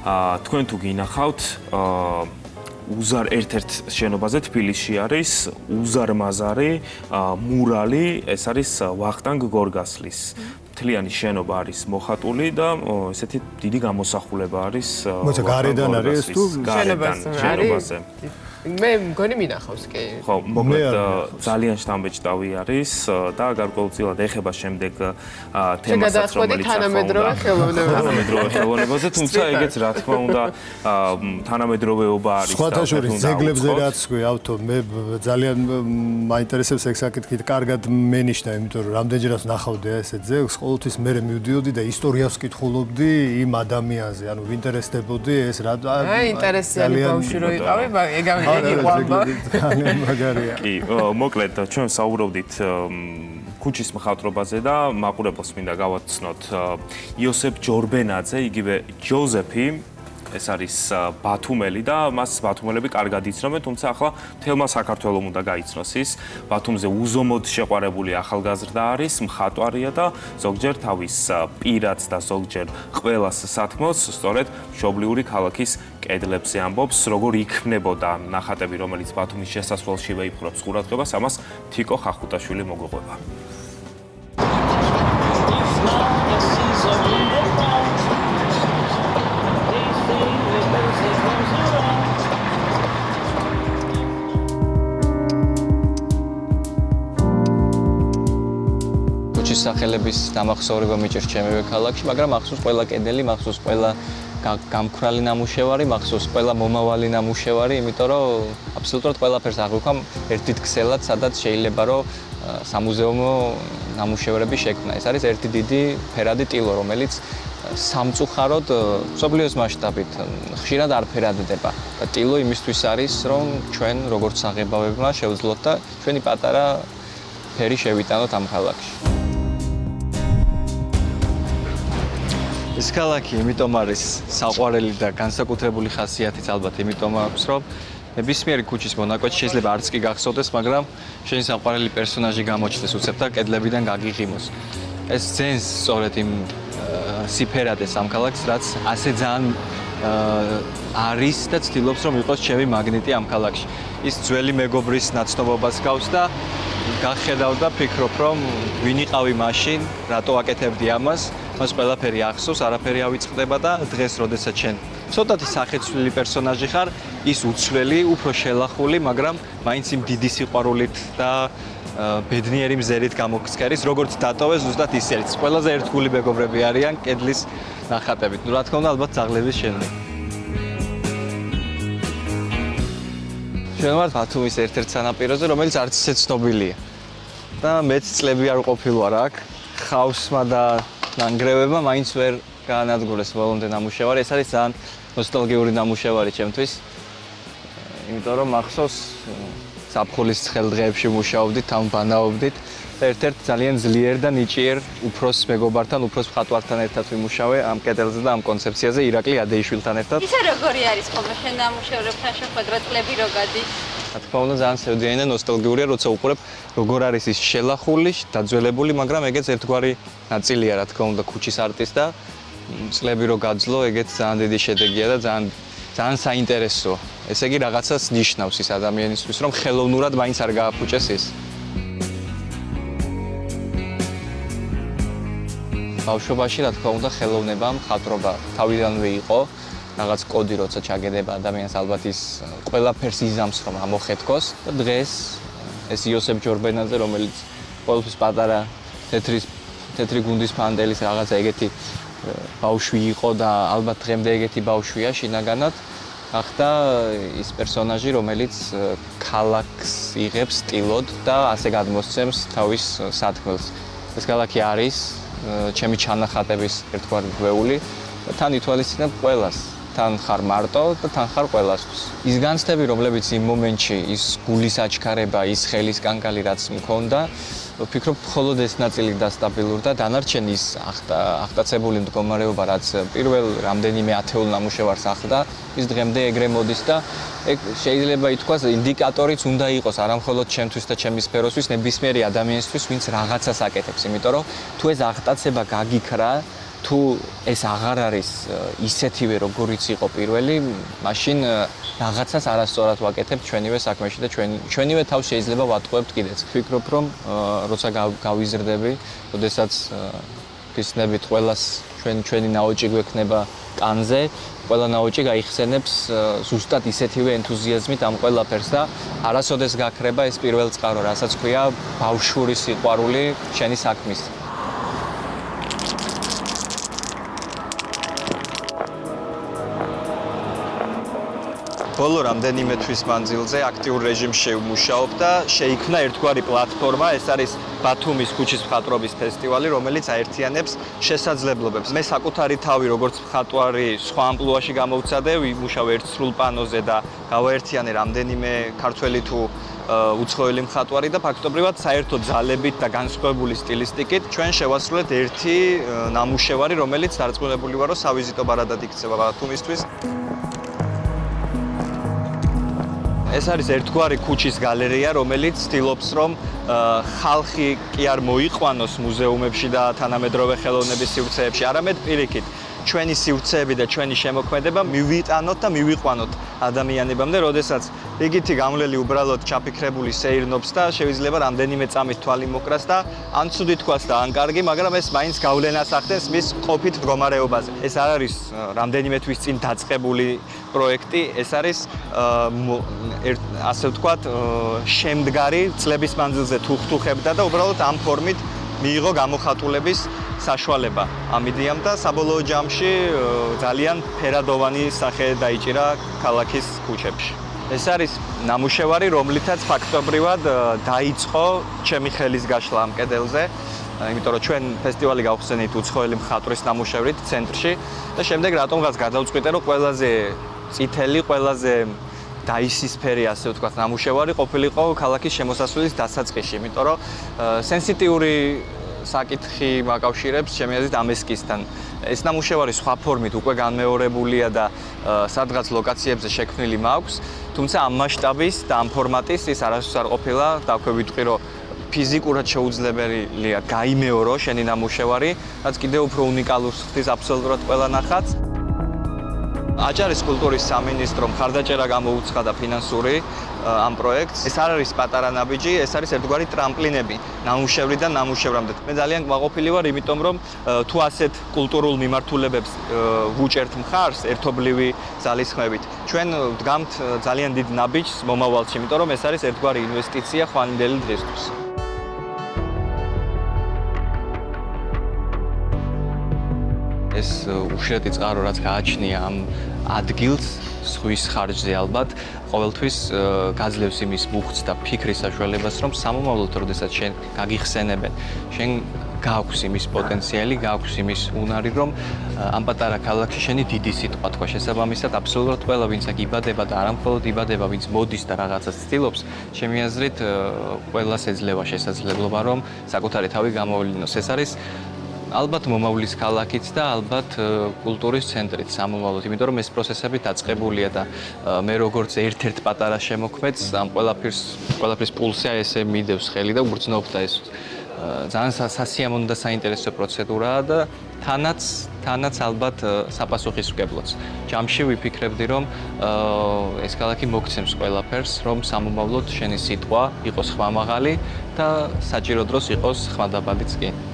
თქვენ თუ გინახავთ უზარ ერთ-ერთ შენობაზე თბილისში არის უზარ მაზარი მურალი, ეს არის ვახტანგ გორგასლის. მთლიანი შენობა არის მოხატული და ესეთი დიდი გამოსახულება არის. მოიცა გარედან არის თუ შენობაზე. მე მგონი მინახავს კი. ხო, მოკლედ ძალიან შთამბეჭდავი არის და გარკვეულწილად ეხება შემდეგ თემასაც, რომელიც თანამედროვე ხელოვნებაზე, თუმცა ეგეც რა თქმა უნდა თანამედროვეობა არის. სხვათა შორის ძეგლებზე რაც გვიავთო, მე ძალიან მაინტერესებს ეგ საკითხი, კარგად მენიშნა, იმიტომ რომ რამდენჯერაც ნახავდი ესე ძეგლს, ყოველთვის მე მივდიოდი და ისტორიას ვკითხულობდი იმ ადამიანზე, ანუ ვინტერესდებოდი ეს რა ინტერესიანი ბავშვი რო იყავი, ეგ კი, მოკლედ ჩვენ საუბრობდით ქუჩის მხატვრობაზე და მაყურებელს მინდა გავაცნოთ იოსებ ჯორბენაძე, იგივე ჯოზეფი, ეს არის ბათუმელი და მას ბათუმელები კარგად იცნობენ, თუმცა ახლა მთელმა საქართველომ უნდა გაიცნოს ის. ბათუმზე უზომოდ შეყვარებული ახალგაზრდა არის, მხატვარია და ზოგჯერ თავის პირადს და ზოგჯერ ყველას სათქმოს სწორედ მშობლიური ქალაქის კედლებზე ამბობს, როგორ იქმნებოდა ნახატები, რომელიც ბათუმის შესასვლელშივე იპყრობს ყურადღებას, ამას თიკო ხახუტაშვილი მოგვიყვება. სახელების დამახსოვრება მიჭირს ჩემივე ქალაქში, მაგრამ მახსოვს ყველა კედელი, მახსოვს ყველა გამქრალი ნამუშევარი, მახსოვს ყველა მომავალი ნამუშევარი, იმიტომ რომ აბსოლუტურად ყველაფერს აღვიქვამ ერთ დიდ ქსელად, სადაც შეიძლება რომ სამუზეუმო ნამუშევრები შექმნა. ეს არის ერთი დიდი ფერადი ტილო, რომელიც სამწუხაროდ მსოფლიოს მასშტაბით ხშირად არ ფერადდება. და ტილო იმისთვის არის, რომ ჩვენ როგორც საღებავებმა შევძლოთ და ჩვენი პატარა ფერი შევიტანოთ ამ ქალაქში. ეს ქალაქი იმიტომ არის საყვარელი და განსაკუთრებული ხასიათიც ალბათ იმიტომ აქვს, რომ ნებისმიერი ქუჩის მონაკვეთი შეიძლება არც კი გახსოვდეს, მაგრამ შენი საყვარელი პერსონაჟი გამოჩნდეს უცებ და კედლებიდან გაგიღიმოს. ეს ძენს სწორედ იმ სიფერადეს ამ ქალაქს, რაც ასე ძალიან არის და ცდილობს რომ იყოს ჩემი მაგნიტი ამ ქალაქში. ის ძველი მეგობრის ნაცნობობას გავს და გახედავ და ფიქრობ, რომ ვინ იყავი მაშინ, რატო აკეთებდი ამას, მას ყველაფერი ახსოვს, არაფერი ავიწყდება და დღეს, როდესაც შენ ცოტათი სახეცვლილი პერსონაჟი ხარ, ის უცვლელი, უფრო შელახული, მაგრამ მაინც იმ დიდი სიყვარულით და ბედნიერი მზერით გამოგცქერის, როგორც დატოვეს, ზუსტად ისე არის. ყველაზე ერთგული მეგობრები არიან კედლის ნახატებით. რა თქმა უნდა, ალბათ ძაღლების შემდეგ. ჩვენ ვართ ბათუმის ერთ-ერთ სანაპიროზე, რომელიც არც ისე ცნობილია. და მეც წლები არ ყოფილვარ აქ. ხავსმა და ნანგრევებმა მაინც ვერ გაანადგურეს ბოლომდე ნამუშევარი. ეს არის ძალიან ნოსტალგიური ნამუშევარი ჩემთვის. იმიტომ რომ მახსოვს საფხულის ცხელდღეებში მუშაობდით, თან ბანაობდით და ერთ-ერთ ძალიან ძლიერ და ნიჭიერ უფროს მეგობართან, უფროს მხატვართან ერთად ვიმუშავე ამ კედელზე და ამ კონცეფციაზე ირაკლი ადეიშვილთან ერთად. ისა როგორი არის ხოლმე შენ ნამუშევრებთან შეხვედრა წლები რო გადის? რა თქმა უნდა, ძალიან სევდიანი და ნოსტალგიურია, როცა უყურებ როგორ არის ის შელახული, დაძველებული, მაგრამ ეგეც ერთგვარი ნაწილია, რა თქმა უნდა, ქუჩის არტის და წლები რო გაძლო, ეგეც ძალიან დიდი შედეგია და ძალიან საინტერესოა. ესე იგი რაღაცას ნიშნავს ის ადამიანისთვის, რომ ხელოვნურად მაინც არ გააფუჭეს ის. ბავშვობაში, რა თქმა უნდა, ხელოვნება, მხატვრობა თავიდანვე იყო. რაღაც კოდი როცა ჩაგედება ადამიანს ალბათ ის ყველაფერს იზამს რომ ამოხეთქოს და დღეს ეს იოსებ ჯორბენაძე რომელიც ყოველთვის პატარა თეთრი გუნდის ფანტელის რაღაცა ეგეთი ბავშვი იყო და ალბათ დღემდე ეგეთი ბავშვია შინაგანად ახდა ის პერსონაჟი რომელიც ქალაქს იღებს სტილოდ და ასე გადმოსცემს თავის სათქმელს. ეს ქალაქი არის ჩემი ჩანახატების ერთგვარი გვეული და თან ითვალისწინებ ყველას. თან ხარ მარტო და თან ხარ ყველასთვის. ის განცდები, რომლებიც იმ მომენტში ის გულის აჩქარება, ის ხელის კანკალი რაც მქონდა, ვფიქრობ, მხოლოდ ეს ნაწილი დასტაბილურდა, დანარჩენი ის აღტაცებული მდგომარეობა, რაც პირველ რამდენიმე ათეულ ნამუშევარს ახლდა, ის დღემდე ეგრე მოდის და ეგ შეიძლება ითქვას ინდიკატორიც უნდა იყოს არა მხოლოდ ჩემთვის და ჩემი სფეროსთვის, ნებისმიერი ადამიანისთვის, ვინც რაღაცას აკეთებს, იმიტომ რომ თუ ეს აღტაცება გაგიქრა თუ ეს აღარ არის ისეთივე როგორიც იყო პირველი, მაშინ რაღაცას არასწორად ვაკეთებთ ჩვენივე საქმეში და ჩვენივე თავს შეიძლება ვატყუებთ კიდეც. ვფიქრობ, რომ როცა გავიზრდები, როდესაც ვისნებით ყველას ჩვენი ნაოჭი გვექნება კანზე, ყველა ნაოჭი გაიხსენებს ზუსტად ისეთივე ენთუზიაზმით ამ ყველაფერს და არასოდეს გაქრება ეს პირველ წყარო, რასაც ქვია ბავშვური სიყვარული შენი საქმის. ბოლო რამდენიმე თვის მანძილზე აქტიურ რეჟიმში ვმუშაობ და შეიქმნა ერთგვარი პლატფორმა, ეს არის ბათუმის ქუჩის მხატვრობის ფესტივალი, რომელიც აერთიანებს შესაძლებლობებს. მე საკუთარი თავი როგორც მხატვარი სხვა ამპლუაში გამოვცადე, ვიმუშავე ერთ სრულ პანოზე და გავაერთიანე რამდენიმე ქართველი თუ უცხოელი მხატვარი და ფაქტობრივად საერთო ძალებით და განსხვავებული სტილისტიკით ჩვენ შევასრულეთ ერთი ნამუშევარი, რომელიც დარწმუნებული ვარ, რომ სავიზიტო ბარადად იქცევა ბათუმისთვის. ეს არის ერთგვარი ქუჩის გალერეა, რომელიც ცდილობს, რომ ხალხი კი არ მოიყვანოს მუზეუმებში და თანამედროვე ხელოვნების სივრცეებში, არამედ პირიქით ჩვენი სივრცეები და ჩვენი შემოქმედება მივიტანოთ და მივიყვანოთ ადამიანებამდე, როდესაც რიგითი გამლელი უბრალოდ ჩაფიქრებული სეირნობს და შეიძლება რამდენიმე წამის თვალი მოკრას და ან ცუდი თქვას და ან კარგი, მაგრამ ეს მაინც გავლენას ახდენს მის ყოფით მდგომარეობაზე. ეს არ არის რამდენიმე თვის წინ დაწყებული პროექტი, ეს არის ასე ვთქვათ, შემდგარი წლების მანძილზე თუხთუხებდა და უბრალოდ ამ ფორმით მიიღო გამოხატულების საშუალება ამ იდეამ და საბოლოო ჯამში ძალიან ფერადოვანი სახე დაიჭირა ქალაქის ქუჩებში. ეს არის ნამუშევარი, რომლითაც ფაქტობრივად დაიწყო ჩემი ხელის გაშლა ამ კედელზე, იმიტომ რომ ჩვენ ფესტივალი გავხსენით უცხოელი მხატვრის ნამუშევრით ცენტრში და შემდეგ რატომღაც გადავწყვიტე, რომ ყველაზე წითელი, ყველაზე დაისისფერი, ასე ვთქვათ, ნამუშევარი ყოფილიყო ქალაქის შემოსასვლელის დასაწყისში, იმიტომ რომ სენსიტიური საკითხი მაკავშირებს ჩემი აზრით ამ ესკიზთან. ეს ნამუშევარი სხვა ფორმით უკვე განმეორებულია და სადღაც ლოკაციებზე შექმნილი მაქვს, თუმცა ამ მასშტაბის და ამ ფორმატის ის არასდროს არ ყოფილა, დაქვევიტყვი, რომ ფიზიკურად შეუძლებელია გაიმეორო შენი ნამუშევარი, რაც კიდევ უფრო უნიკალურს ხდის აბსოლუტურად ყველა ნახატს. აჭარის კულტურის სამინისტრო მხარდაჭერა გამოუცხადა ფინანსური ამ პროექტს. ეს არ არის პატარა ნაბიჯი, ეს არის ერთგვარი ტრამპლინები ნამუშევრიდან ნამუშევრამდე. მე ძალიან კმაყოფილი ვარ, იმიტომ რომ თუ ასეთ კულტურულ მიმართულებებს ვუჭერთ მხარს ერთობლივი ძალისხმევით, ჩვენ ვდგამთ ძალიან დიდ ნაბიჯს მომავალში, იმიტომ რომ ეს არის ერთგვარი ინვესტიცია ხვალინდელი დღისთვის. ეს უშედეგი წყარო, რაც გააჩნია ამ ადგილს ზღვის ხარჯზე ალბათ ყოველთვის გაძლევს იმის მუხტს და ფიქრის საშუალებას, რომ სამომავლოდ, როდესაც შენ გაგიხსენებენ, შენ გააქვს იმის პოტენციალი, გააქვს იმის უნარი, რომ ამ პატარა ქალაქში შენი დიდი სიტყვა თქვა. შესაბამისად, აბსოლუტურად ყველა, ვინც აქ იბადება და არა მხოლოდ იბადება, ვინც მოდის და რაღაცას ცდილობს, ჩემი აზრით, ყველას ეძლევა შესაძლებლობა, რომ საკუთარი თავი გამოვლინოს. ეს არის ალბათ მომავლის ქალაქიც და ალბათ კულტურის ცენტრიც სამომავლოდ, იმიტომ რომ ეს პროცესები დაწყებულია და მე როგორც ერთ-ერთ პატარა შემოქმედს ამ ყველაფრის პულსია ესე მიდევს ხელი და უბრძნობს და ეს ძალიან სასიამოვნო და საინტერესო პროცედურაა და თანაც ალბათ საპასუხისმგებლოც. ჯამში ვიფიქრებდი, რომ ეს ქალაქი მოგცემს ყველაფერს, რომ სამომავლოდ შენი სიტყვა იყოს ხმამაღალი და საჭირო დროს იყოს ხმადაბადიც კი.